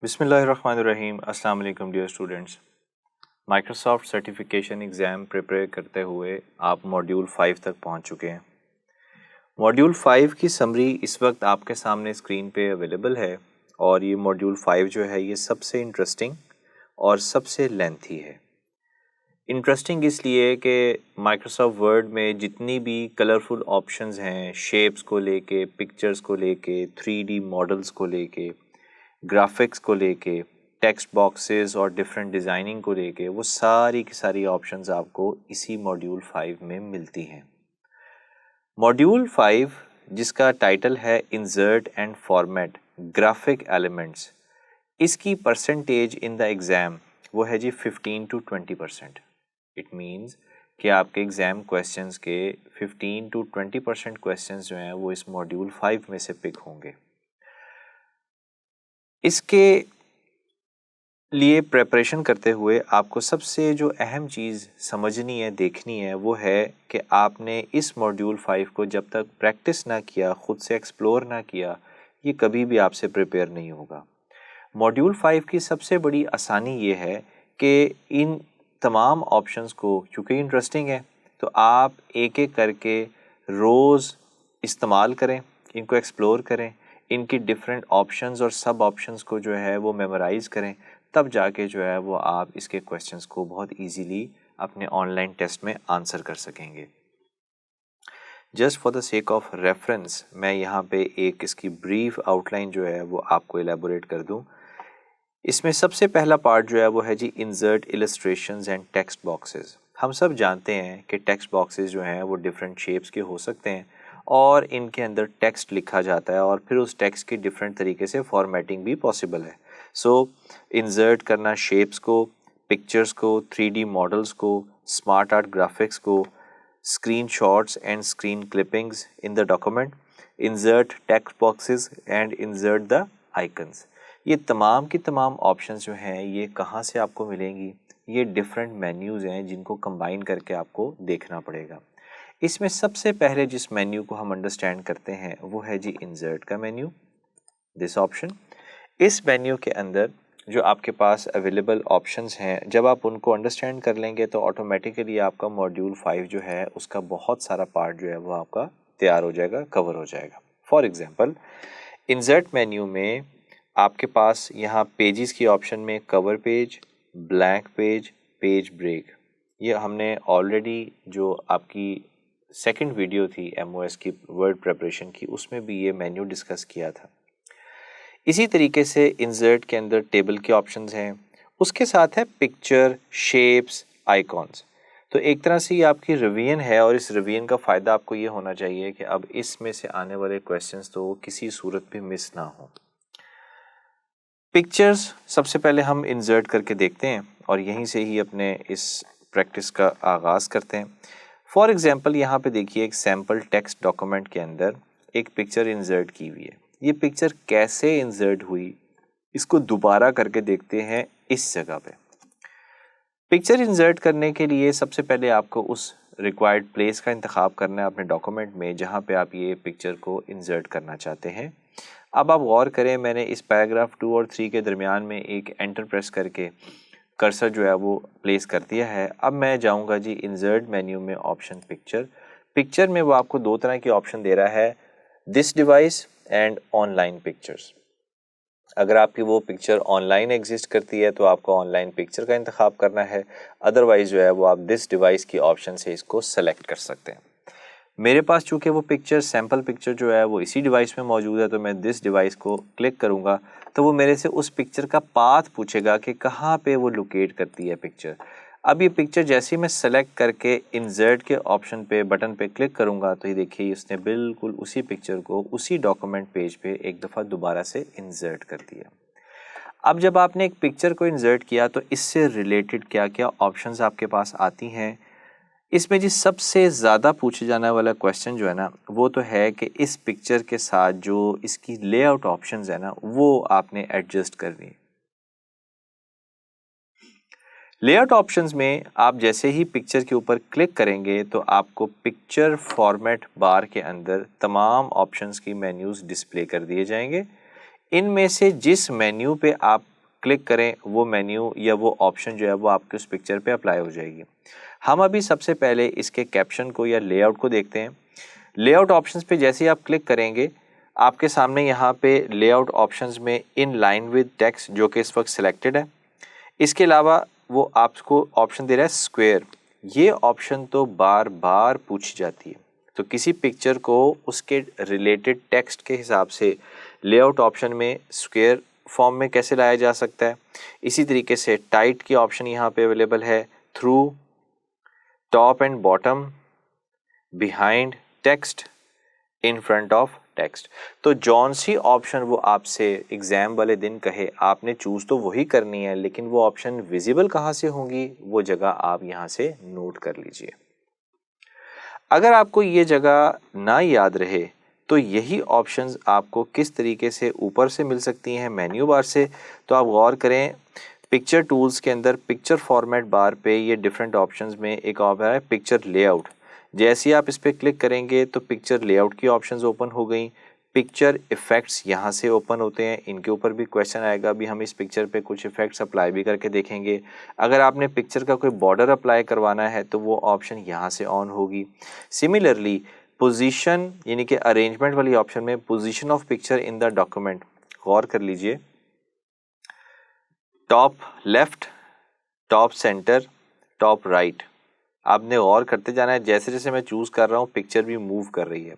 बिस्मिल्लाहिर्रहमानिर्रहीम। अस्सलाम वालेकुम dear students. Microsoft certification exam prepare करते हुए आप मॉड्यूल 5 तक पहुंच चुके हैं। मॉड्यूल 5 की समरी इस वक्त आपके सामने स्क्रीन पे अवेलेबल है और ये मॉड्यूल 5 जो है ये सबसे इंटरेस्टिंग और सबसे लेंथी है। इंटरेस्टिंग इसलिए कि माइक्रोसॉफ्ट वर्ड में जितनी भी कलरफुल ऑप्शंस हैं, शेप्स को लेके, पिक्चर्स को लेके, 3D मॉडल्स को लेके, ग्राफिक्स को लेके, टेक्स्ट बॉक्सेस और डिफरेंट डिज़ाइनिंग को लेके, वो सारी की सारी ऑप्शंस आपको इसी मॉड्यूल 5 में मिलती हैं। मॉड्यूल 5 जिसका टाइटल है insert and format graphic elements, इसकी परसेंटेज इन द एग्ज़ाम वो है जी 15 to 20%। इट मीन्स कि आपके एग्ज़ाम क्वेश्चंस के 15 to 20% क्वेश्चंस जो हैं वो इस मॉड्यूल 5 में से पिक होंगे। इसके लिए प्रिपरेशन करते हुए आपको सबसे जो अहम चीज़ समझनी है, देखनी है, वो है कि आपने इस मॉड्यूल 5 को जब तक प्रैक्टिस ना किया, ख़ुद से एक्सप्लोर ना किया, ये कभी भी आपसे प्रिपेयर नहीं होगा। मॉड्यूल 5 की सबसे बड़ी आसानी ये है कि इन तमाम ऑप्शंस को, क्योंकि इंटरेस्टिंग है, तो आप एक एक करके रोज़ इस्तेमाल करें, इनको एक्सप्लोर करें, इनकी डिफरेंट ऑप्शंस और सब ऑप्शंस को जो है वो मेमोराइज़ करें, तब जाके जो है वो आप इसके क्वेश्चंस को बहुत इजीली अपने ऑनलाइन टेस्ट में आंसर कर सकेंगे। Just for the sake of reference मैं यहाँ पे एक इसकी ब्रीफ आउटलाइन जो है वो आपको एलेबोरेट कर दूँ। इसमें सबसे पहला पार्ट जो है वो है जी insert illustrations and text boxes. हम सब जानते हैं कि टेक्स्ट बॉक्सेस जो हैं वो डिफरेंट शेप्स के हो सकते हैं और इनके अंदर टेक्स्ट लिखा जाता है और फिर उस टेक्स्ट की डिफरेंट तरीके से फॉर्मेटिंग भी पॉसिबल है। सो इंसर्ट करना शेप्स को, पिक्चर्स को, 3D मॉडल्स को, स्मार्ट आर्ट ग्राफिक्स को, screen shots and screen clippings in the document, insert text boxes and insert the icons. ये तमाम की तमाम ऑप्शंस जो हैं ये कहाँ से आपको मिलेंगी? ये डिफरेंट मेन्यूज़ हैं जिनको कंबाइन करके आपको देखना पड़ेगा। इसमें सबसे पहले जिस मेन्यू को हम अंडरस्टैंड करते हैं वो है जी इंसर्ट का मेन्यू, दिस ऑप्शन। इस मेन्यू के अंदर जो आपके पास अवेलेबल ऑप्शंस हैं, जब आप उनको अंडरस्टैंड कर लेंगे तो ऑटोमेटिकली आपका मॉड्यूल 5 जो है उसका बहुत सारा पार्ट जो है वो आपका तैयार हो जाएगा, कवर हो जाएगा। फॉर एग्जांपल इंसर्ट मेन्यू में आपके पास यहाँ पेजेस की ऑप्शन में cover page, blank page, page break, ये हमने ऑलरेडी जो आपकी सेकंड वीडियो थी MOS की वर्ड प्रिपरेशन की, उसमें भी ये मेन्यू डिस्कस किया था। इसी तरीके से इंसर्ट के अंदर टेबल के ऑप्शंस हैं, उसके साथ है पिक्चर, शेप्स, आइकॉन्स। तो एक तरह से ये आपकी रिवीजन है और इस रिवीजन का फ़ायदा आपको ये होना चाहिए कि अब इसमें से आने वाले क्वेश्चंस तो किसी सूरत भी मिस ना हो। पिक्चर्स सबसे पहले हम इंसर्ट करके देखते हैं और यहीं से ही अपने इस प्रैक्टिस का आगाज़ करते हैं। फॉर एग्जांपल यहाँ पे देखिए एक सैम्पल टेक्स्ट डॉक्यूमेंट के अंदर एक पिक्चर इंसर्ट की हुई है। ये पिक्चर कैसे इंसर्ट हुई इसको दोबारा करके देखते हैं इस जगह पे। पिक्चर इंसर्ट करने के लिए सबसे पहले आपको उस रिक्वायर्ड प्लेस का इंतखाब करना है अपने डॉक्यूमेंट में जहाँ पे आप ये पिक्चर को इंसर्ट करना चाहते हैं। अब आप गौर करें, मैंने इस पैराग्राफ 2 और 3 के दरमियान में एक एंटर प्रेस करके कर्सर जो है वो प्लेस कर दिया है। अब मैं जाऊंगा जी इंसर्ट मेन्यू में ऑप्शन पिक्चर। पिक्चर में वो आपको दो तरह की ऑप्शन दे रहा है, this device and online pictures. अगर आपकी वो पिक्चर ऑनलाइन एग्जिस्ट करती है तो आपको ऑनलाइन पिक्चर का इंतखाब करना है, अदरवाइज जो है वो आप दिस डिवाइस की ऑप्शन से इसको सेलेक्ट कर सकते हैं। मेरे पास चूँकि वो पिक्चर, सैम्पल पिक्चर जो है वो इसी डिवाइस में मौजूद है, तो मैं दिस डिवाइस को क्लिक करूँगा तो वो मेरे से उस पिक्चर का पाथ पूछेगा कि कहाँ पे वो लोकेट करती है पिक्चर। अब ये पिक्चर जैसे ही मैं सेलेक्ट करके इंसर्ट के ऑप्शन पे, बटन पे क्लिक करूँगा तो ये देखिए उसने बिल्कुल उसी पिक्चर को उसी डॉक्यूमेंट पेज पे एक दफ़ा दोबारा से इंसर्ट कर दिया। अब जब आपने एक पिक्चर को इंसर्ट किया तो इससे रिलेटेड क्या क्या ऑप्शंस आपके पास आती हैं। इसमें जी सबसे ज़्यादा पूछे जाने वाला क्वेश्चन जो है ना वो तो है कि इस पिक्चर के साथ जो इसकी लेआउट ऑप्शंस है ना वो आपने एडजस्ट करनी है। लेआउट ऑप्शंस में आप जैसे ही पिक्चर के ऊपर क्लिक करेंगे तो आपको पिक्चर फॉर्मेट बार के अंदर तमाम ऑप्शंस की मेन्यूज़ डिस्प्ले कर दिए जाएंगे। इनमें से जिस मेन्यू पे आप क्लिक करें वो मेन्यू या वो ऑप्शन जो है वो आपके उस पिक्चर पे अप्लाई हो जाएगी। हम अभी सबसे पहले इसके कैप्शन को या लेआउट को देखते हैं। लेआउट ऑप्शंस पे जैसे ही आप क्लिक करेंगे आपके सामने यहाँ पे लेआउट ऑप्शंस में इन लाइन विद टेक्स्ट जो कि इस वक्त सिलेक्टेड है। इसके अलावा वो आपको ऑप्शन दे रहा है स्क्वायर। ये ऑप्शन तो बार बार पूछी जाती है, तो किसी पिक्चर को उसके रिलेटेड टेक्स्ट के हिसाब से लेआउट ऑप्शन में स्क्वायर फॉर्म में कैसे लाया जा सकता है। इसी तरीके से टाइट की ऑप्शन यहाँ पे अवेलेबल है, through, top and bottom, behind text, in front of text. तो जौन सी ऑप्शन वो आपसे एग्जाम वाले दिन कहे आपने चूज तो वही करनी है, लेकिन वो ऑप्शन विजिबल कहाँ से होंगी वो जगह आप यहाँ से नोट कर लीजिए। अगर आपको ये जगह ना याद रहे तो यही ऑप्शंस आपको किस तरीके से ऊपर से मिल सकती हैं मेन्यू बार से, तो आप गौर करें पिक्चर टूल्स के अंदर पिक्चर फॉर्मेट बार पे ये डिफरेंट ऑप्शंस में एक ऑप्शन है पिक्चर लेआउट। जैसे ही आप इस पर क्लिक करेंगे तो पिक्चर लेआउट की ऑप्शंस ओपन हो गई। पिक्चर इफ़ेक्ट्स यहाँ से ओपन होते हैं, इनके ऊपर भी क्वेश्चन आएगा, अभी हम इस पिक्चर पे कुछ इफ़ेक्ट्स अप्लाई भी करके देखेंगे। अगर आपने पिक्चर का कोई बॉर्डर अप्लाई करवाना है तो वो ऑप्शन यहाँ से ऑन होगी। सिमिलरली पोजीशन यानी कि अरेंजमेंट वाली ऑप्शन में position of picture in the document, गौर कर लीजिए, top left, top centre, top right, आपने गौर करते जाना है। जैसे जैसे मैं चूज़ कर रहा हूँ पिक्चर भी मूव कर रही है।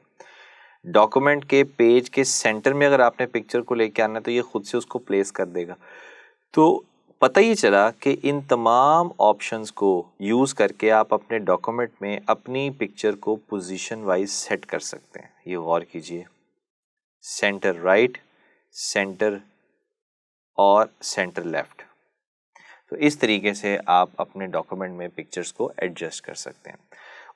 डॉक्यूमेंट के पेज के सेंटर में अगर आपने पिक्चर को लेके आना है तो ये खुद से उसको प्लेस कर देगा। तो पता ही चला कि इन तमाम ऑप्शंस को यूज़ करके आप अपने डॉक्यूमेंट में अपनी पिक्चर को पोजीशन वाइज सेट कर सकते हैं। ये गौर कीजिए, सेंटर राइट, सेंटर और सेंटर लेफ्ट। तो इस तरीके से आप अपने डॉक्यूमेंट में पिक्चर्स को एडजस्ट कर सकते हैं।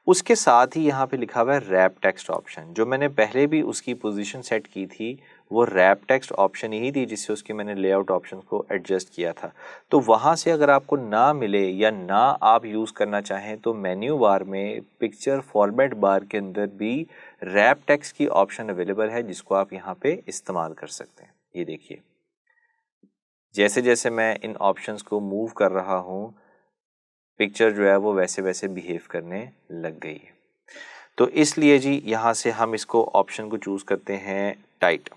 उसके साथ ही यहाँ पे लिखा हुआ है रैप टेक्स्ट ऑप्शन। जो मैंने पहले भी उसकी पोजीशन सेट की थी वो रैप टेक्स्ट ऑप्शन ही थी जिससे उसकी मैंने लेआउट ऑप्शन को एडजस्ट किया था। तो वहाँ से अगर आपको ना मिले या ना आप यूज़ करना चाहें तो मेन्यू बार में पिक्चर फॉर्मेट बार के अंदर भी रैप टेक्स्ट की ऑप्शन अवेलेबल है जिसको आप यहाँ पे इस्तेमाल कर सकते हैं। ये देखिए, जैसे जैसे मैं इन ऑप्शंस को मूव कर रहा हूँ पिक्चर जो है वो वैसे वैसे बिहेव करने लग गई है। तो इसलिए जी यहाँ से हम इसको ऑप्शन को चूज़ करते हैं टाइट।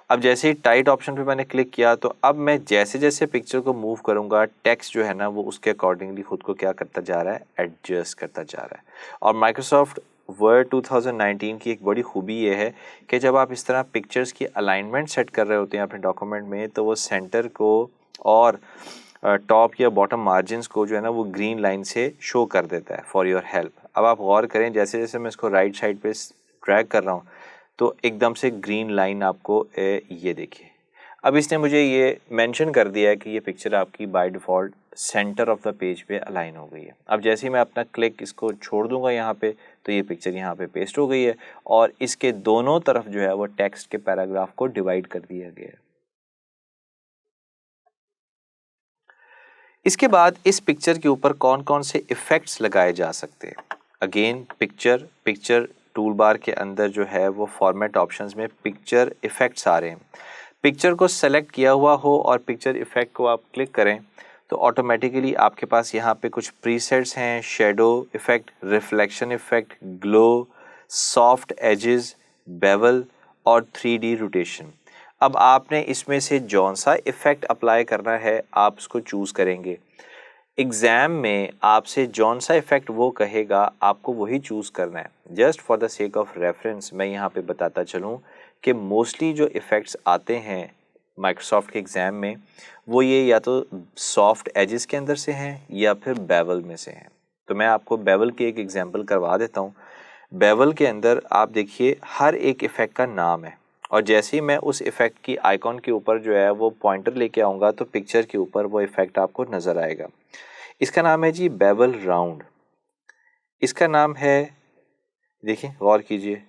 अब जैसे ही टाइट ऑप्शन पे मैंने क्लिक किया तो अब मैं जैसे जैसे पिक्चर को मूव करूँगा टेक्स्ट जो है ना वो उसके अकॉर्डिंगली खुद को क्या करता जा रहा है, एडजस्ट करता जा रहा है। और माइक्रोसॉफ्ट वर्ड 2019 की एक बड़ी खूबी ये है कि जब आप इस तरह पिक्चर्स की अलाइनमेंट सेट कर रहे होते हैं अपने डॉक्यूमेंट में तो वो सेंटर को और टॉप या बॉटम मार्जिन्स को जो है ना वो ग्रीन लाइन से शो कर देता है फॉर योर हेल्प। अब आप गौर करें जैसे जैसे मैं इसको राइट साइड पे ड्रैग कर रहा हूँ तो एकदम से ग्रीन लाइन आपको ये देखिए। अब इसने मुझे ये मेंशन कर दिया है कि ये पिक्चर आपकी by default centre of the page पे अलाइन हो गई है। अब जैसे ही मैं अपना क्लिक इसको छोड़ दूंगा यहाँ पे तो ये पिक्चर यहाँ पे पेस्ट हो गई है और इसके दोनों तरफ जो है वो टेक्स्ट के पैराग्राफ को डिवाइड कर दिया गया है। इसके बाद इस पिक्चर के ऊपर कौन कौन से इफ़ेक्ट्स लगाए जा सकते हैं। अगेन पिक्चर टूल बार के अंदर जो है वो फॉर्मेट ऑप्शंस में पिक्चर इफ़ेक्ट्स आ रहे हैं। पिक्चर को सेलेक्ट किया हुआ हो और पिक्चर इफ़ेक्ट को आप क्लिक करें तो ऑटोमेटिकली आपके पास यहाँ पे कुछ प्रीसेट्स हैं, shadow effect, reflection effect, glow, soft edges, bevel और 3D रोटेशन। अब आपने इसमें से जौन सा इफ़ेक्ट अप्लाई करना है आप उसको चूज़ करेंगे। एग्ज़ाम में आपसे जौन सा इफ़ेक्ट वो कहेगा आपको वही चूज़ करना है। Just for the sake of reference मैं यहाँ पे बताता चलूँ कि मोस्टली जो इफ़ेक्ट्स आते हैं माइक्रोसॉफ्ट के एग्ज़ाम में वो ये या तो सॉफ्ट एजेस के अंदर से हैं या फिर बेवल में से हैं। तो मैं आपको बेवल की एक एग्जांपल करवा देता हूँ। बेवल के अंदर आप देखिए हर एक इफ़ेक्ट का नाम है और जैसे ही मैं उस इफ़ेक्ट की आइकॉन के ऊपर जो है वो पॉइंटर लेके आऊँगा तो पिक्चर के ऊपर वो इफ़ेक्ट आपको नज़र आएगा। इसका नाम है जी बेवल राउंड। इसका नाम है, देखिए गौर कीजिए,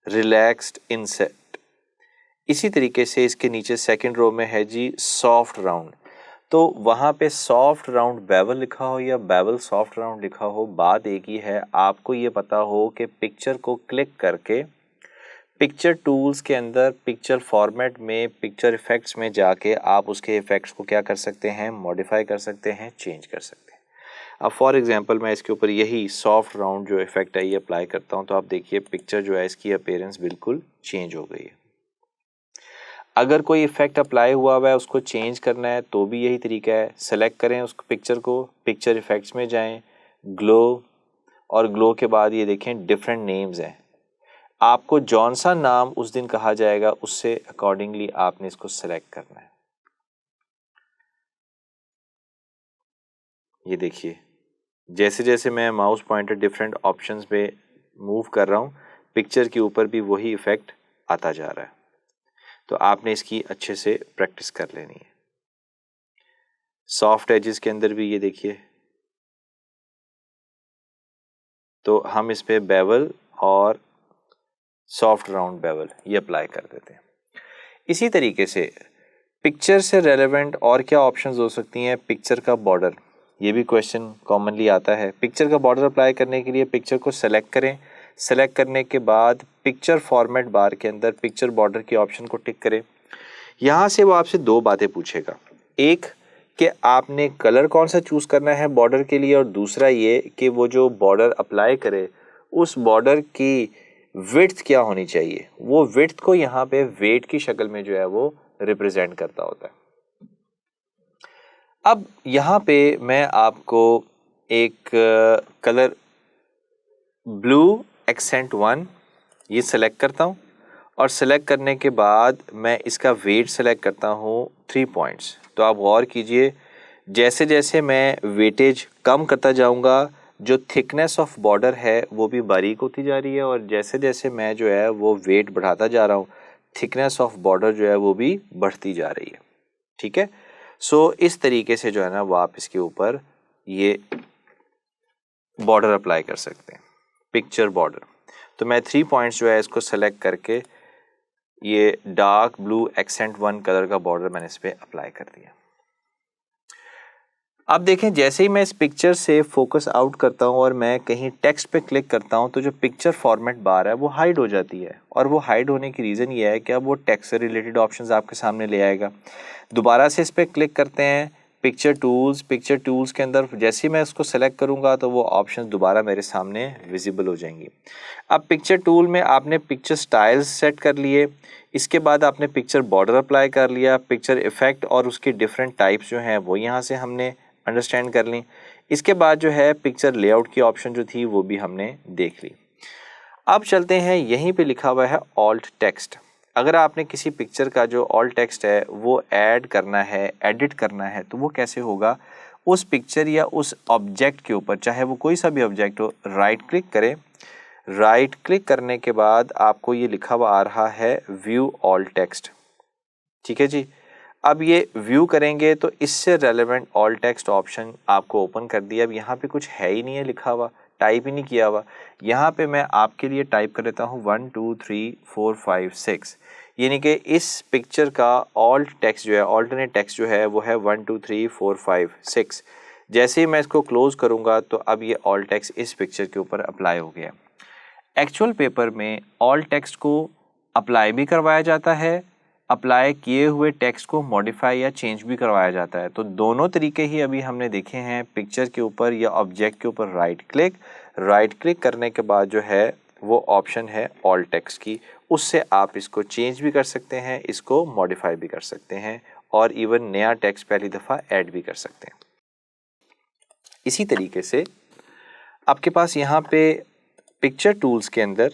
रिलैक्स्ड इनसेट। इसी तरीके से इसके नीचे सेकंड रो में है जी सॉफ्ट राउंड। तो वहाँ पे सॉफ्ट राउंड बेवल लिखा हो या बेवल सॉफ्ट राउंड लिखा हो, बात एक ही है। आपको ये पता हो कि पिक्चर को क्लिक करके पिक्चर टूल्स के अंदर पिक्चर फॉर्मेट में पिक्चर इफेक्ट्स में जाके आप उसके इफेक्ट्स को क्या कर सकते हैं, मॉडिफाई कर सकते हैं, चेंज कर सकते हैं। अब फॉर एग्जांपल मैं इसके ऊपर यही सॉफ्ट राउंड जो इफेक्ट है ये अप्लाई करता हूँ तो आप देखिए पिक्चर जो है इसकी अपीयरेंस बिल्कुल चेंज हो गई है। अगर कोई इफेक्ट अप्लाई हुआ है उसको चेंज करना है तो भी यही तरीका है, सेलेक्ट करें उस पिक्चर को, पिक्चर इफेक्ट्स में जाएं, ग्लो, और ग्लो के बाद ये देखें डिफरेंट नेम्स हैं। आपको जौन सा नाम उस दिन कहा जाएगा उससे अकॉर्डिंगली आपने इसको सेलेक्ट करना है। ये देखिए जैसे जैसे मैं माउस पॉइंटर डिफरेंट ऑप्शंस पे मूव कर रहा हूँ पिक्चर के ऊपर भी वही इफेक्ट आता जा रहा है। तो आपने इसकी अच्छे से प्रैक्टिस कर लेनी है। सॉफ्ट एजेस के अंदर भी ये देखिए, तो हम इस पे बेवल और सॉफ्ट राउंड बेवल ये अप्लाई कर देते हैं। इसी तरीके से पिक्चर से रेलेवेंट और क्या ऑप्शंस हो सकती हैं। पिक्चर का बॉर्डर, ये भी क्वेश्चन कॉमनली आता है। पिक्चर का बॉर्डर अप्लाई करने के लिए पिक्चर को सेलेक्ट करें, सेलेक्ट करने के बाद पिक्चर फॉर्मेट बार के अंदर पिक्चर बॉर्डर के ऑप्शन को टिक करें। यहाँ से वो आपसे दो बातें पूछेगा, एक कि आपने कलर कौन सा चूज़ करना है बॉर्डर के लिए, और दूसरा ये कि वो जो बॉर्डर अप्लाई करे उस बॉर्डर की विड्थ क्या होनी चाहिए। वो विड्थ को यहाँ पे वेट की शक्ल में जो है वो रिप्रेजेंट करता होता है। अब यहाँ पे मैं आपको एक कलर ब्लू एक्सेंट 1 ये सेलेक्ट करता हूँ और सेलेक्ट करने के बाद मैं इसका वेट सेलेक्ट करता हूँ 3 पॉइंट्स। तो आप गौर कीजिए जैसे जैसे मैं वेटेज कम करता जाऊँगा जो थिकनेस ऑफ बॉर्डर है वो भी बारीक होती जा रही है, और जैसे जैसे मैं जो है वो वेट बढ़ाता जा रहा हूँ थिकनेस ऑफ बॉर्डर जो है वो भी बढ़ती जा रही है। ठीक है, सो इस तरीके से जो है ना वो आप इसके ऊपर ये बॉर्डर अप्लाई कर सकते हैं, पिक्चर बॉर्डर। तो मैं 3 पॉइंट्स जो है इसको सेलेक्ट करके ये डार्क ब्लू एक्सेंट 1 कलर का बॉर्डर मैंने इस पर अप्लाई कर दिया। अब देखें जैसे ही मैं इस पिक्चर से फोकस आउट करता हूं और मैं कहीं टेक्स्ट पे क्लिक करता हूं तो जो पिक्चर फॉर्मेट बार है वो हाइड हो जाती है, और वो हाइड होने की रीज़न ये है कि अब वो टेक्स्ट से रिलेटेड ऑप्शंस आपके सामने ले आएगा। दोबारा से इस पर क्लिक करते हैं पिक्चर टूल्स के अंदर जैसे ही मैं इसको सेलेक्ट करूंगा तो वो ऑप्शन दोबारा मेरे सामने विजिबल हो जाएंगी। अब पिक्चर टूल में आपने पिक्चर स्टाइल्स सेट कर लिए, इसके बाद आपने पिक्चर बॉर्डर अप्लाई कर लिया, पिक्चर इफेक्ट और उसके डिफरेंट टाइप्स जो हैं वो यहाँ से हमने अंडरस्टैंड कर ली। इसके बाद जो है पिक्चर लेआउट की ऑप्शन जो थी वो भी हमने देख ली। अब चलते हैं, यहीं पे लिखा हुआ है ऑल्ट टेक्स्ट। अगर आपने किसी पिक्चर का जो ऑल्ट टेक्स्ट है वो ऐड करना है, एडिट करना है, तो वो कैसे होगा। उस पिक्चर या उस ऑब्जेक्ट के ऊपर, चाहे वो कोई सा भी ऑब्जेक्ट हो, राइट क्लिक करें। राइट क्लिक करने के बाद आपको ये लिखा हुआ आ रहा है व्यू ऑल्ट टेक्स्ट। ठीक है जी, अब ये व्यू करेंगे तो इससे रेलेवेंट ऑल टेक्स्ट ऑप्शन आपको ओपन कर दिया। अब यहाँ पे कुछ है ही नहीं है लिखा हुआ, टाइप ही नहीं किया हुआ। यहाँ पे मैं आपके लिए टाइप कर देता हूँ 1 2 3 4 5 6, यानी कि इस पिक्चर का ऑल टेक्स्ट जो है, ऑल्टरनेट टेक्स्ट जो है वो है 1 2 3 4 5 6। जैसे ही मैं इसको क्लोज करूँगा तो अब ये ऑल टेक्स्ट इस पिक्चर के ऊपर अप्लाई हो गया। एक्चुअल पेपर में ऑल टेक्स्ट को अप्लाई भी करवाया जाता है, अप्लाई किए हुए टेक्स्ट को मॉडिफाई या चेंज भी करवाया जाता है। तो दोनों तरीके ही अभी हमने देखे हैं। पिक्चर के ऊपर या ऑब्जेक्ट के ऊपर राइट क्लिक करने के बाद जो है वो ऑप्शन है ऑल टेक्स्ट की, उससे आप इसको चेंज भी कर सकते हैं, इसको मॉडिफाई भी कर सकते हैं, और इवन नया टेक्स्ट पहली दफ़ा ऐड भी कर सकते हैं। इसी तरीके से आपके पास यहाँ पे पिक्चर टूल्स के अंदर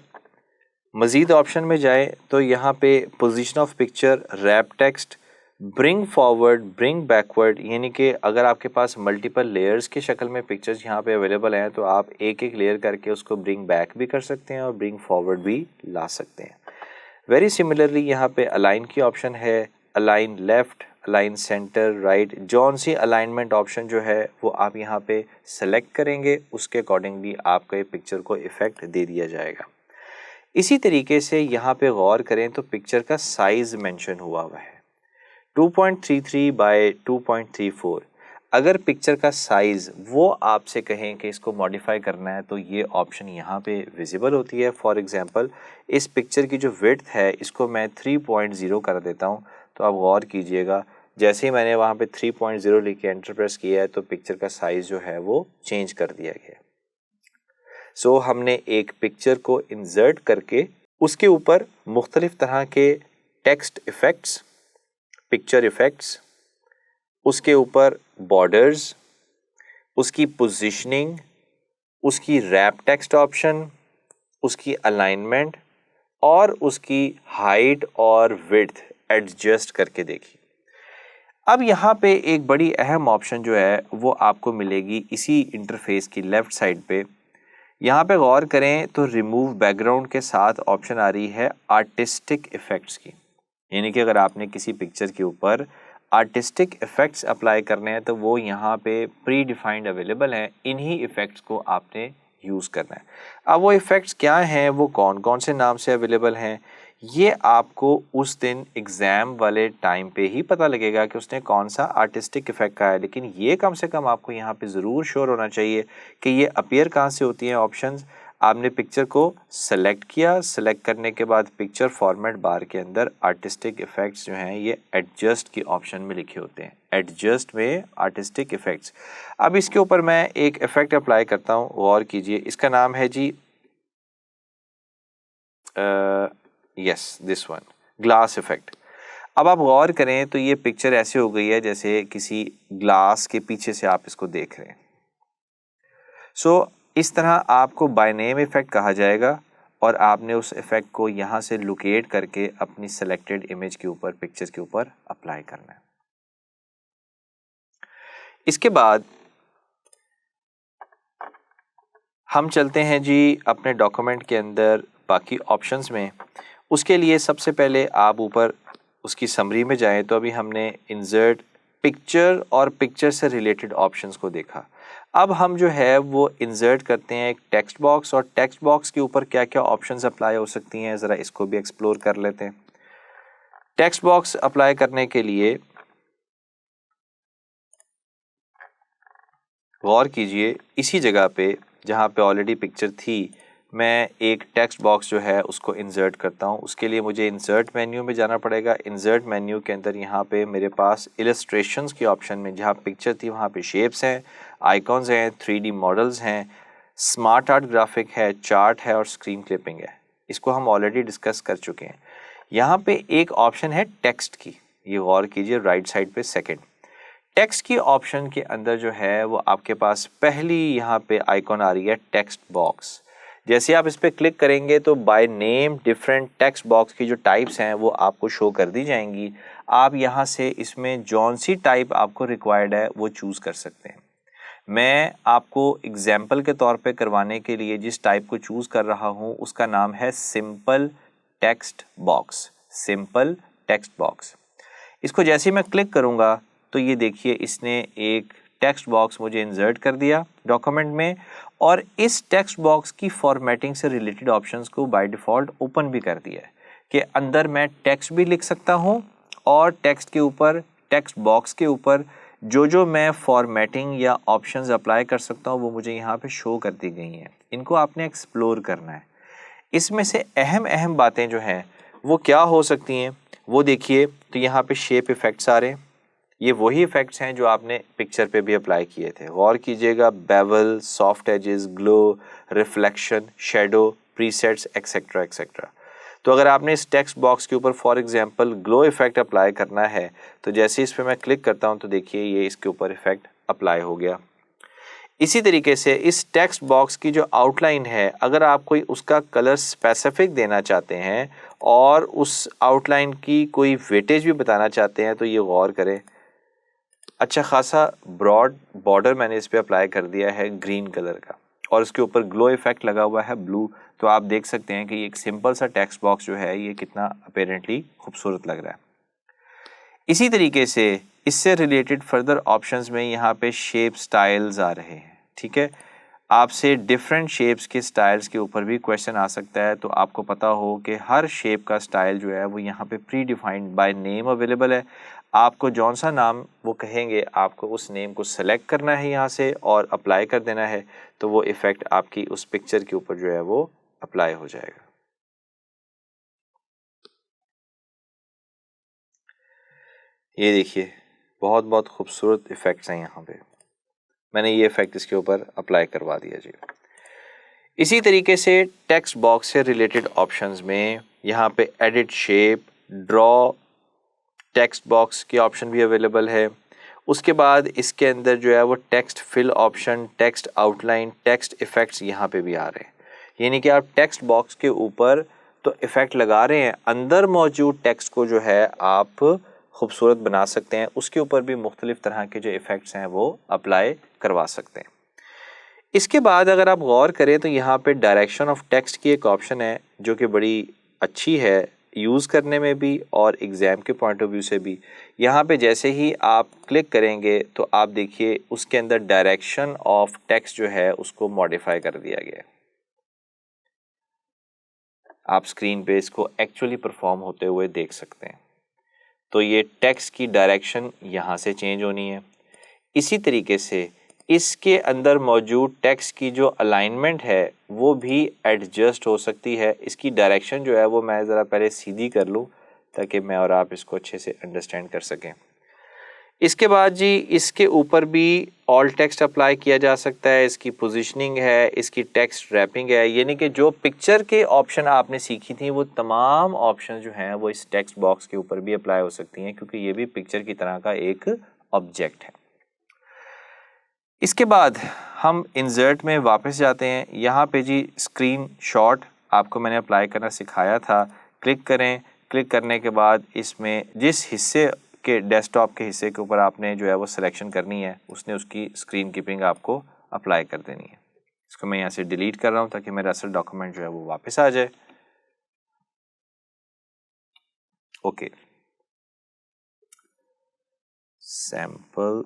मज़ीद ऑप्शन में जाए तो यहाँ पे position of picture, wrap text, bring forward, bring backward, यानी कि अगर आपके पास मल्टीपल लेयर्स की शक्ल में पिक्चर्स यहाँ पे अवेलेबल हैं तो आप एक एक लेयर करके उसको ब्रिंग बैक भी कर सकते हैं और ब्रिंग फॉरवर्ड भी ला सकते हैं। वेरी सिमिलरली यहाँ पे अलाइन की ऑप्शन है, align left, align centre, right, जौन सी अलाइनमेंट ऑप्शन जो है वो आप यहाँ पे सेलेक्ट करेंगे उसके अकॉर्डिंगली आपके पिक्चर को इफेक्ट दे दिया जाएगा। इसी तरीके से यहाँ पे गौर करें तो पिक्चर का साइज मेंशन हुआ है 2.33 बाय 2.34। अगर पिक्चर का साइज़ वो आपसे कहें कि इसको मॉडिफाई करना है तो ये ऑप्शन यहाँ पे विजिबल होती है। फॉर एग्जांपल इस पिक्चर की जो विड्थ है इसको मैं 3.0 कर देता हूँ। तो आप गौर कीजिएगा, जैसे ही मैंने वहाँ पे 3.0 लिख के एंटर प्रेस किया है तो पिक्चर का साइज़ जो है वो चेंज कर दिया गया। सो हमने एक पिक्चर को इंसर्ट करके उसके ऊपर मुख्तलिफ तरह के टेक्स्ट इफ़ेक्ट्स, पिक्चर इफ़ेक्ट्स, उसके ऊपर बॉर्डर्स, उसकी पोजीशनिंग, उसकी रैप टेक्स्ट ऑप्शन, उसकी अलाइनमेंट और उसकी हाइट और विड्थ एडजस्ट करके देखी। अब यहाँ पे एक बड़ी अहम ऑप्शन जो है वो आपको मिलेगी इसी इंटरफेस की लेफ़्ट साइड पे। यहाँ पे गौर करें तो रिमूव बैकग्राउंड के साथ ऑप्शन आ रही है आर्टिस्टिक इफ़ेक्ट्स की, यानी कि अगर आपने किसी पिक्चर के ऊपर आर्टिस्टिक इफ़ेक्ट्स अप्लाई करने हैं तो वो यहाँ पे प्री डिफाइंड अवेलेबल हैं। इन्हीं इफ़ेक्ट्स को आपने यूज़ करना है। अब वो इफ़ेक्ट्स क्या हैं, वो कौन कौन से नाम से अवेलेबल हैं, ये आपको उस दिन एग्ज़ाम वाले टाइम पे ही पता लगेगा कि उसने कौन सा आर्टिस्टिक इफ़ेक्ट कहा है। लेकिन ये कम से कम आपको यहाँ पे ज़रूर श्योर होना चाहिए कि ये अपीयर कहाँ से होती हैं ऑप्शंस। आपने पिक्चर को सेलेक्ट किया, सेलेक्ट करने के बाद पिक्चर फॉर्मेट बार के अंदर आर्टिस्टिक इफ़ेक्ट्स जो हैं ये एडजस्ट की ऑप्शन में लिखे होते हैं। एडजस्ट में आर्टिस्टिक इफ़ेक्ट्स। अब इसके ऊपर मैं एक इफ़ेक्ट अप्लाई करता हूँ, गौर कीजिए। इसका नाम है जी yes this one, glass effect. अब आप गौर करें तो ये पिक्चर ऐसे हो गई है जैसे किसी ग्लास के पीछे से आप इसको देख रहे हैं। सो इस तरह आपको बाय नेम इफ़ेक्ट कहा जाएगा और आपने उस इफ़ेक्ट को यहाँ से लोकेट करके अपनी सेलेक्टेड इमेज के ऊपर, पिक्चर के ऊपर अप्लाई करना है। इसके बाद हम चलते हैं जी अपने डॉक्यूमेंट के अंदर बाकी ऑप्शंस में। उसके लिए सबसे पहले आप ऊपर उसकी समरी में जाएं तो अभी हमने इंसर्ट पिक्चर और पिक्चर से रिलेटेड ऑप्शंस को देखा। अब हम जो है वो इंसर्ट करते हैं एक टेक्स्ट बॉक्स, और टेक्स्ट बॉक्स के ऊपर क्या क्या ऑप्शंस अप्लाई हो सकती हैं ज़रा इसको भी एक्सप्लोर कर लेते हैं। टेक्स्ट बॉक्स अप्लाई करने के लिए गौर कीजिए, इसी जगह पे जहाँ पे ऑलरेडी पिक्चर थी मैं एक टेक्स्ट बॉक्स जो है उसको इंसर्ट करता हूँ। उसके लिए मुझे इंसर्ट मेन्यू में जाना पड़ेगा। इंसर्ट मेन्यू के अंदर यहाँ पे मेरे पास इलस्ट्रेशंस की ऑप्शन में जहाँ पिक्चर थी वहाँ पे शेप्स हैं, आइकॉन्स हैं, 3D मॉडल्स हैं, स्मार्ट आर्ट ग्राफिक है, चार्ट है और स्क्रीन क्लिपिंग है। इसको हम ऑलरेडी डिस्कस कर चुके हैं। यहाँ पे एक ऑप्शन है टेक्स्ट की, ये गौर कीजिए राइट साइड पे सेकेंड। टेक्स्ट की ऑप्शन के अंदर जो है वो आपके पास पहली यहाँ पे आइकॉन आ रही है टेक्स्ट बॉक्स। जैसे आप इस पर क्लिक करेंगे तो by name different text box की जो टाइप्स हैं वो आपको शो कर दी जाएंगी। आप यहाँ से इसमें जौन सी टाइप आपको रिक्वायर्ड है वो चूज़ कर सकते हैं। मैं आपको एग्जाम्पल के तौर पे करवाने के लिए जिस टाइप को चूज़ कर रहा हूँ उसका नाम है simple text box. Simple text box, इसको जैसे ही मैं क्लिक करूँगा तो ये देखिए इसने एक टेक्स्ट बॉक्स मुझे इंसर्ट कर दिया डॉक्यूमेंट में, और इस टेक्स्ट बॉक्स की फॉर्मेटिंग से रिलेटेड ऑप्शंस को बाय डिफ़ॉल्ट ओपन भी कर दिया है कि अंदर मैं टेक्स्ट भी लिख सकता हूँ और टेक्स्ट के ऊपर, टेक्स्ट बॉक्स के ऊपर जो मैं फॉर्मेटिंग या ऑप्शंस अप्लाई कर सकता हूँ वो मुझे यहाँ पे शो कर दी गई हैं। इनको आपने एक्सप्लोर करना है। इसमें से अहम बातें जो हैं वो क्या हो सकती हैं वो देखिए। तो यहाँ पे शेप इफ़ेक्ट्स आ रहे हैं, ये वही इफ़ेक्ट्स हैं जो आपने पिक्चर पे भी अप्लाई किए थे। गौर कीजिएगा, bevel, soft edges, glow, reflection, shadow, presets etcetera etcetera. तो अगर आपने इस टेक्स्ट बॉक्स के ऊपर for example glow effect apply करना है तो जैसे इस पर मैं क्लिक करता हूँ तो देखिए ये इसके ऊपर इफ़ेक्ट अप्लाई हो गया। इसी तरीके से इस टेक्स्ट बॉक्स की जो आउटलाइन है, अगर आप कोई उसका कलर स्पेसिफिक देना चाहते हैं और उस आउटलाइन की कोई वेटेज भी बताना चाहते हैं तो ये गौर करें, अच्छा खासा ब्रॉड बॉर्डर मैंने इस पे अप्लाई कर दिया है ग्रीन कलर का और उसके ऊपर ग्लो इफेक्ट लगा हुआ है ब्लू। तो आप देख सकते हैं कि ये एक सिंपल सा टेक्स्ट बॉक्स जो है ये कितना अपेरेंटली खूबसूरत लग रहा है। इसी तरीके से इससे रिलेटेड फर्दर ऑप्शंस में यहाँ पे शेप स्टाइल्स आ रहे हैं, ठीक है। आपसे डिफरेंट शेप्स के स्टाइल्स के ऊपर भी क्वेश्चन आ सकता है, तो आपको पता हो कि हर शेप का स्टाइल जो है वो यहाँ पे pre defined by name available है। आपको जौन सा नाम वो कहेंगे आपको उस नेम को सेलेक्ट करना है यहाँ से और अप्लाई कर देना है, तो वो इफ़ेक्ट आपकी उस पिक्चर के ऊपर जो है वो अप्लाई हो जाएगा। ये देखिए बहुत बहुत खूबसूरत इफ़ेक्ट्स हैं यहाँ पे। मैंने ये इफ़ेक्ट इसके ऊपर अप्लाई करवा दिया जी। इसी तरीके से टेक्स्ट बॉक्स से रिलेटेड ऑप्शंस में यहाँ पे edit shape, draw text box की ऑप्शन भी अवेलेबल है। उसके बाद इसके अंदर जो है वो text fill option, text outline, text effects यहाँ पे भी आ रहे हैं। यानी कि आप टेक्स्ट बॉक्स के ऊपर तो इफ़ेक्ट लगा रहे हैं, अंदर मौजूद टेक्स्ट को जो है आप खूबसूरत बना सकते हैं, उसके ऊपर भी मुख्तलिफ तरह के जो इफ़ेक्ट्स हैं वो अप्लाई करवा सकते हैं। इसके बाद अगर आप गौर करें तो यहाँ पे डायरेक्शन ऑफ टेक्स्ट की एक ऑप्शन है जो कि बड़ी अच्छी है यूज़ करने में भी और एग्ज़ाम के पॉइंट ऑफ व्यू से भी। यहाँ पे जैसे ही आप क्लिक करेंगे तो आप देखिए उसके अंदर डायरेक्शन ऑफ टेक्स्ट जो है उसको मॉडिफाई कर दिया गया है। आप स्क्रीन पे इसको एक्चुअली परफॉर्म होते हुए देख सकते हैं। तो ये टेक्स्ट की डायरेक्शन यहाँ से चेंज होनी है। इसी तरीके से इसके अंदर मौजूद टेक्स्ट की जो अलाइनमेंट है वो भी एडजस्ट हो सकती है। इसकी डायरेक्शन जो है वो मैं ज़रा पहले सीधी कर लूँ ताकि मैं और आप इसको अच्छे से अंडरस्टैंड कर सकें। इसके बाद जी इसके ऊपर भी ऑल टेक्स्ट अप्लाई किया जा सकता है। इसकी पोजीशनिंग है, इसकी टेक्स्ट रैपिंग है, यानी कि जो पिक्चर के ऑप्शन आपने सीखी थी वो तमाम ऑप्शन जो हैं वो इस टेक्स्ट बॉक्स के ऊपर भी अप्लाई हो सकती हैं, क्योंकि ये भी पिक्चर की तरह का एक ऑब्जेक्ट है। इसके बाद हम इंसर्ट में वापस जाते हैं। यहाँ पे जी स्क्रीन शॉट आपको मैंने अप्लाई करना सिखाया था। क्लिक करें, क्लिक करने के बाद इसमें जिस हिस्से के डेस्कटॉप के हिस्से के ऊपर आपने जो है वो सिलेक्शन करनी है उसने उसकी स्क्रीन कीपिंग आपको अप्लाई कर देनी है। इसको मैं यहाँ से डिलीट कर रहा हूँ ताकि मेरा असल डॉक्यूमेंट जो है वो वापस आ जाए। ओके, सैम्पल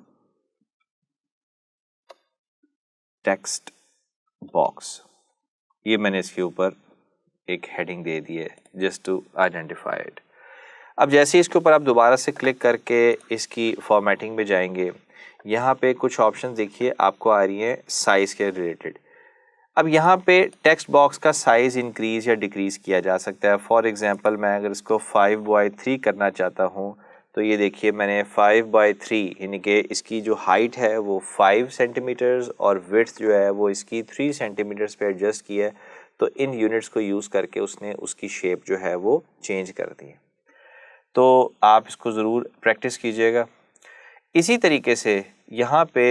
टेक्स्ट बॉक्स, ये मैंने इसके ऊपर एक हेडिंग दे दी है जस्ट टू आइडेंटिफाई इट। अब जैसे इसके ऊपर आप दोबारा से क्लिक करके इसकी फॉर्मेटिंग में जाएंगे, यहाँ पे कुछ ऑप्शन देखिए आपको आ रही है साइज़ के रिलेटेड। अब यहाँ पे टेक्स्ट बॉक्स का साइज़ इंक्रीज़ या डिक्रीज़ किया जा सकता है। फॉर एग्जांपल मैं अगर इसको 5/3 करना चाहता हूँ तो ये देखिए मैंने 5/3 यानी कि इसकी जो हाइट है वो 5 सेंटीमीटर्स और विड्थ जो है वो इसकी 3 सेंटीमीटर्स पे एडजस्ट की है। तो इन यूनिट्स को यूज़ करके उसने उसकी शेप जो है वो चेंज कर दी है। तो आप इसको ज़रूर प्रैक्टिस कीजिएगा। इसी तरीके से यहाँ पे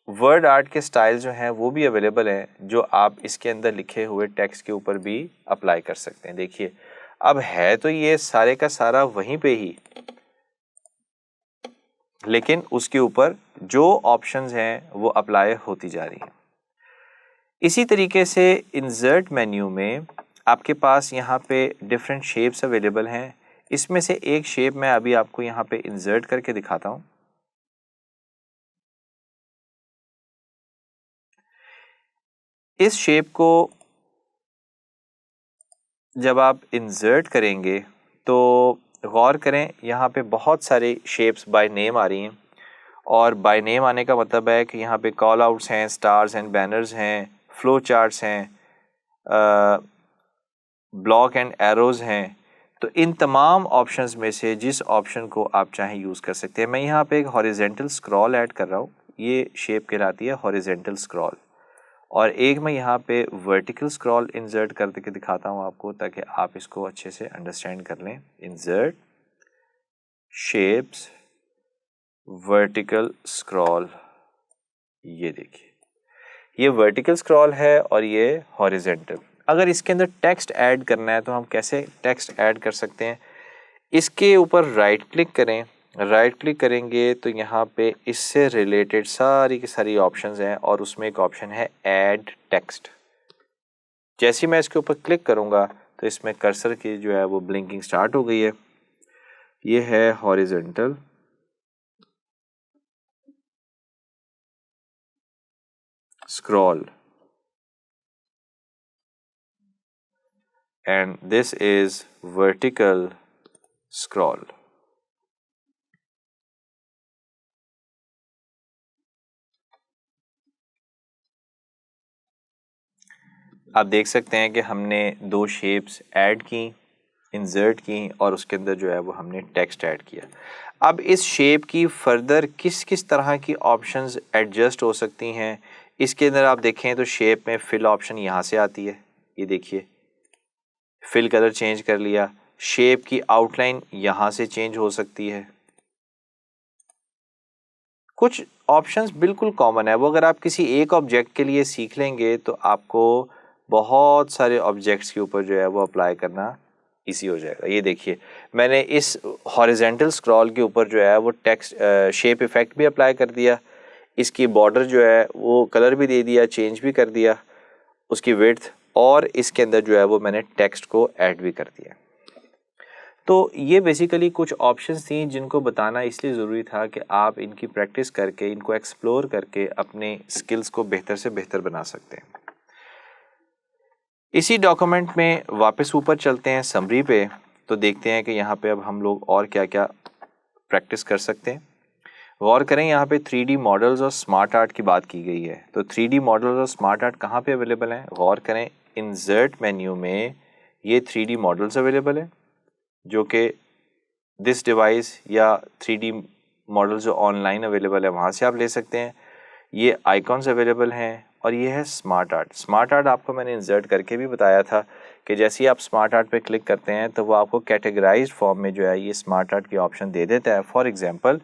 वर्ड आर्ट के स्टाइल जो हैं वो भी अवेलेबल हैं जो आप इसके अंदर लिखे हुए टेक्स्ट के ऊपर भी अप्लाई कर सकते हैं। देखिए अब है तो ये सारे का सारा वहीं पे ही, लेकिन उसके ऊपर जो ऑप्शंस हैं वो अप्लाई होती जा रही हैं। इसी तरीके से इंसर्ट मेन्यू में आपके पास यहाँ पे डिफरेंट शेप्स अवेलेबल हैं। इसमें से एक शेप मैं अभी आपको यहाँ पे इंसर्ट करके दिखाता हूँ। इस शेप को जब आप इंसर्ट करेंगे तो गौर करें यहाँ पे बहुत सारे शेप्स बाय नेम आ रही हैं, और बाय नेम आने का मतलब है कि यहाँ पे कॉल आउट्स हैं, स्टार्स एंड बैनर्स हैं, फ्लो चार्ट्स हैं, ब्लॉक एंड एरोज़ हैं। तो इन तमाम ऑप्शंस में से जिस ऑप्शन को आप चाहें यूज़ कर सकते हैं। मैं यहाँ पे एक हॉरिजेंटल स्क्रॉल ऐड कर रहा हूँ, ये शेप कहलाती है हॉरिजेंटल स्क्रॉल, और एक मैं यहाँ पे वर्टिकल स्क्रॉल इंसर्ट करके दिखाता हूँ आपको ताकि आप इसको अच्छे से अंडरस्टैंड कर लें। इंसर्ट शेप्स वर्टिकल स्क्रॉल, ये देखिए ये वर्टिकल स्क्रॉल है और ये हॉरिजेंटल। अगर इसके अंदर टेक्स्ट ऐड करना है तो हम कैसे टेक्स्ट ऐड कर सकते हैं? इसके ऊपर राइट क्लिक करें, राइट क्लिक करेंगे तो यहाँ पे इससे रिलेटेड सारी की सारी ऑप्शंस हैं और उसमें एक ऑप्शन है ऐड टेक्स्ट। जैसे ही मैं इसके ऊपर क्लिक करूँगा तो इसमें कर्सर की जो है वो ब्लिंकिंग स्टार्ट हो गई है। ये है horizontal scroll, and this is vertical scroll. आप देख सकते हैं कि हमने दो शेप्स ऐड की, इंसर्ट की, और उसके अंदर जो है वो हमने टेक्स्ट ऐड किया। अब इस शेप की फर्दर किस किस तरह की ऑप्शंस एडजस्ट हो सकती हैं, इसके अंदर आप देखें तो शेप में फिल ऑप्शन यहाँ से आती है, ये देखिए फिल कलर चेंज कर लिया। शेप की आउटलाइन यहाँ से चेंज हो सकती है। कुछ ऑप्शंस बिल्कुल कॉमन है, वो अगर आप किसी एक ऑब्जेक्ट के लिए सीख लेंगे तो आपको बहुत सारे ऑब्जेक्ट्स के ऊपर जो है वो अप्लाई करना इजी हो जाएगा। ये देखिए मैंने इस हॉरिजेंटल स्क्रॉल के ऊपर जो है वो टेक्स्ट शेप इफेक्ट भी अप्लाई कर दिया, इसकी बॉर्डर जो है वो कलर भी दे दिया, चेंज भी कर दिया उसकी विड्थ, और इसके अंदर जो है वो मैंने टेक्स्ट को ऐड भी कर दिया। तो ये बेसिकली कुछ ऑप्शंस थी जिनको बताना इसलिए ज़रूरी था कि आप इनकी प्रैक्टिस करके, इनको एक्सप्लोर करके अपने स्किल्स को बेहतर से बेहतर बना सकते हैं। इसी डॉक्यूमेंट में वापस ऊपर चलते हैं समरी पे, तो देखते हैं कि यहाँ पे अब हम लोग और क्या क्या प्रैक्टिस कर सकते हैं। गौर करें यहाँ पे 3D मॉडल्स और स्मार्ट आर्ट की बात की गई है। तो 3D मॉडल्स और स्मार्ट आर्ट कहाँ पे अवेलेबल हैं? गौर करें इंसर्ट मेन्यू में ये 3D मॉडल्स अवेलेबल है, जो कि दिस डिवाइस या 3D मॉडल्स जो ऑनलाइन अवेलेबल है वहाँ से आप ले सकते हैं। ये आइकॉन्स अवेलेबल हैं, और ये है स्मार्ट आर्ट। स्मार्ट आर्ट आपको मैंने इंसर्ट करके भी बताया था कि जैसे ही आप स्मार्ट आर्ट पे क्लिक करते हैं तो वो आपको कैटेगराइज्ड फॉर्म में जो है ये स्मार्ट आर्ट की ऑप्शन दे देता है। फॉर एग्जांपल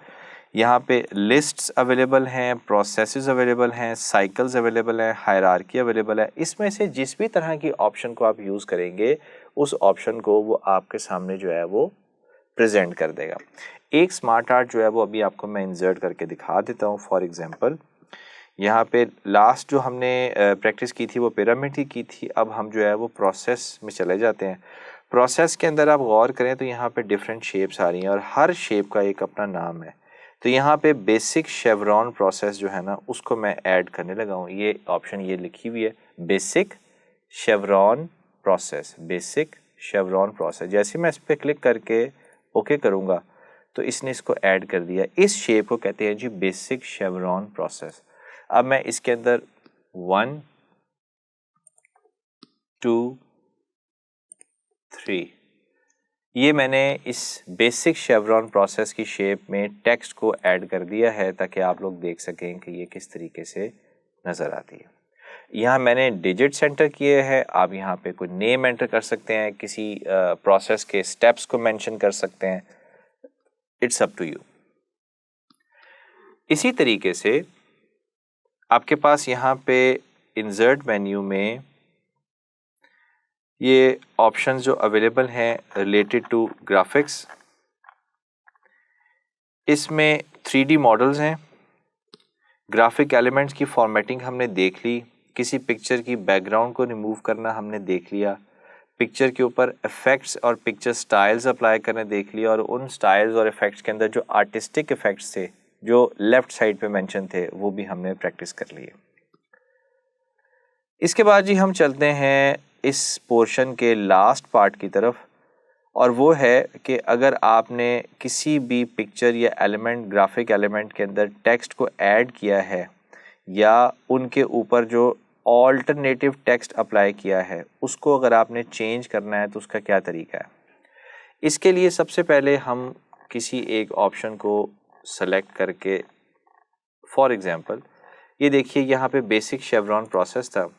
यहाँ पे लिस्ट्स अवेलेबल हैं, प्रोसेसेस अवेलेबल हैं, साइकिल्स अवेलेबल हैं, हायरार्की अवेलेबल है। इसमें से जिस भी तरह की ऑप्शन को आप यूज़ करेंगे उस ऑप्शन को वो आपके सामने जो है वो प्रेजेंट कर देगा। एक स्मार्ट आर्ट जो है वो अभी आपको मैं इंसर्ट करके दिखा देता हूँ। फॉर एग्जांपल यहाँ पे लास्ट जो हमने प्रैक्टिस की थी वो पिरामिड ही की थी। अब हम जो है वो प्रोसेस में चले जाते हैं। प्रोसेस के अंदर आप गौर करें तो यहाँ पे डिफरेंट शेप्स आ रही हैं और हर शेप का एक अपना नाम है। तो यहाँ पे बेसिक शेवरॉन प्रोसेस जो है ना उसको मैं ऐड करने लगा हूँ। ये ऑप्शन ये लिखी हुई है basic chevron process, basic chevron process. जैसे मैं इस पर क्लिक करके ओके करूँगा तो इसने इसको ऐड कर दिया। इस शेप को कहते हैं जी बेसिक शेवरॉन प्रोसेस। अब मैं इसके अंदर 1 2 3 ये मैंने इस बेसिक शेवरॉन प्रोसेस की शेप में टेक्स्ट को ऐड कर दिया है ताकि आप लोग देख सकें कि ये किस तरीके से नज़र आती है। यहाँ मैंने डिजिट एंटर किए हैं। आप यहाँ पे कोई नेम एंटर कर सकते हैं, किसी प्रोसेस के स्टेप्स को मेंशन कर सकते हैं। It's up to you. इसी तरीके से आपके पास यहाँ पे इंसर्ट मेन्यू में ये ऑप्शंस जो अवेलेबल हैं रिलेटेड टू ग्राफिक्स, इसमें 3D मॉडल्स हैं। ग्राफिक एलिमेंट्स की फॉर्मेटिंग हमने देख ली, किसी पिक्चर की बैकग्राउंड को रिमूव करना हमने देख लिया, पिक्चर के ऊपर इफ़ेक्ट्स और पिक्चर स्टाइल्स अप्लाई करने देख लिया, और उन स्टाइल्स और इफ़ेक्ट्स के अंदर जो आर्टिस्टिक इफ़ेक्ट्स थे जो लेफ़्ट साइड पे मेंशन थे वो भी हमने प्रैक्टिस कर लिए। इसके बाद जी हम चलते हैं इस पोर्शन के लास्ट पार्ट की तरफ, और वो है कि अगर आपने किसी भी पिक्चर या एलिमेंट, ग्राफिक एलिमेंट के अंदर टेक्स्ट को ऐड किया है या उनके ऊपर जो ऑल्टरनेटिव टेक्स्ट अप्लाई किया है उसको अगर आपने चेंज करना है तो उसका क्या तरीका है। इसके लिए सबसे पहले हम किसी एक ऑप्शन को सेलेक्ट करके, फॉर एग्जांपल ये देखिए यहाँ पे बेसिक शेवरॉन प्रोसेस था।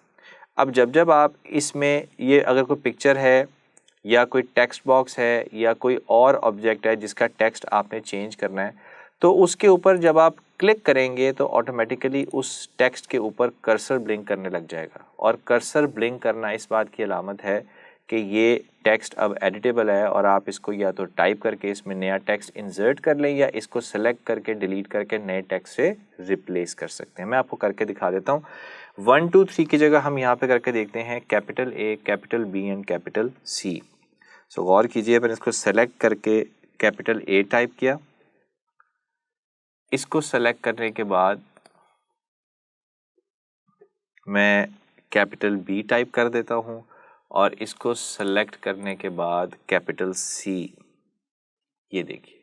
अब जब आप इसमें ये अगर कोई पिक्चर है या कोई टेक्स्ट बॉक्स है या कोई और ऑब्जेक्ट है जिसका टेक्स्ट आपने चेंज करना है तो उसके ऊपर जब आप क्लिक करेंगे तो ऑटोमेटिकली उस टेक्स्ट के ऊपर कर्सर ब्लिंक करने लग जाएगा। और कर्सर ब्लिंक करना इस बात की अलामत है कि ये टेक्स्ट अब एडिटेबल है और आप इसको या तो टाइप करके इसमें नया टेक्स्ट इंसर्ट कर लें या इसको सेलेक्ट करके डिलीट करके नए टेक्स्ट से रिप्लेस कर सकते हैं। मैं आपको करके दिखा देता हूँ। 1 2 3 की जगह हम यहाँ पे करके देखते हैं capital A, capital B and capital C। सो गौर कीजिए, मैंने इसको सेलेक्ट करके कैपिटल A टाइप किया। इसको सेलेक्ट करने के बाद मैं कैपिटल B टाइप कर देता हूँ और इसको सेलेक्ट करने के बाद कैपिटल C, ये देखिए,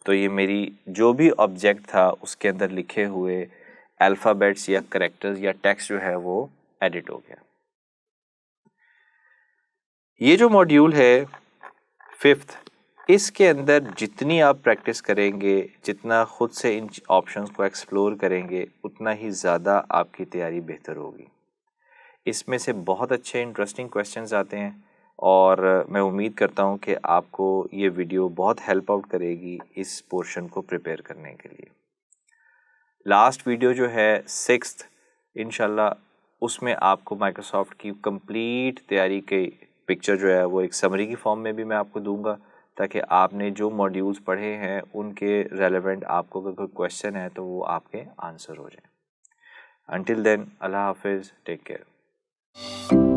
तो ये मेरी जो भी ऑब्जेक्ट था उसके अंदर लिखे हुए अल्फ़ाबेट्स या कैरेक्टर्स या टेक्स्ट जो है वो एडिट हो गया। ये जो मॉड्यूल है 5th, इसके अंदर जितनी आप प्रैक्टिस करेंगे, जितना खुद से इन ऑप्शंस को एक्सप्लोर करेंगे, उतना ही ज़्यादा आपकी तैयारी बेहतर होगी। इसमें से बहुत अच्छे इंटरेस्टिंग क्वेश्चंस आते हैं और मैं उम्मीद करता हूं कि आपको ये वीडियो बहुत हेल्प आउट करेगी इस पोर्शन को प्रिपेयर करने के लिए। लास्ट वीडियो जो है 6th, इंशाल्लाह उसमें आपको माइक्रोसॉफ्ट की कंप्लीट तैयारी की पिक्चर जो है वो एक समरी की फॉर्म में भी मैं आपको दूंगा, ताकि आपने जो मॉड्यूल्स पढ़े हैं उनके रेलेवेंट आपको अगर कोई क्वेश्चन है तो वो आपके आंसर हो जाए। Until then, Allah Hafiz, take care.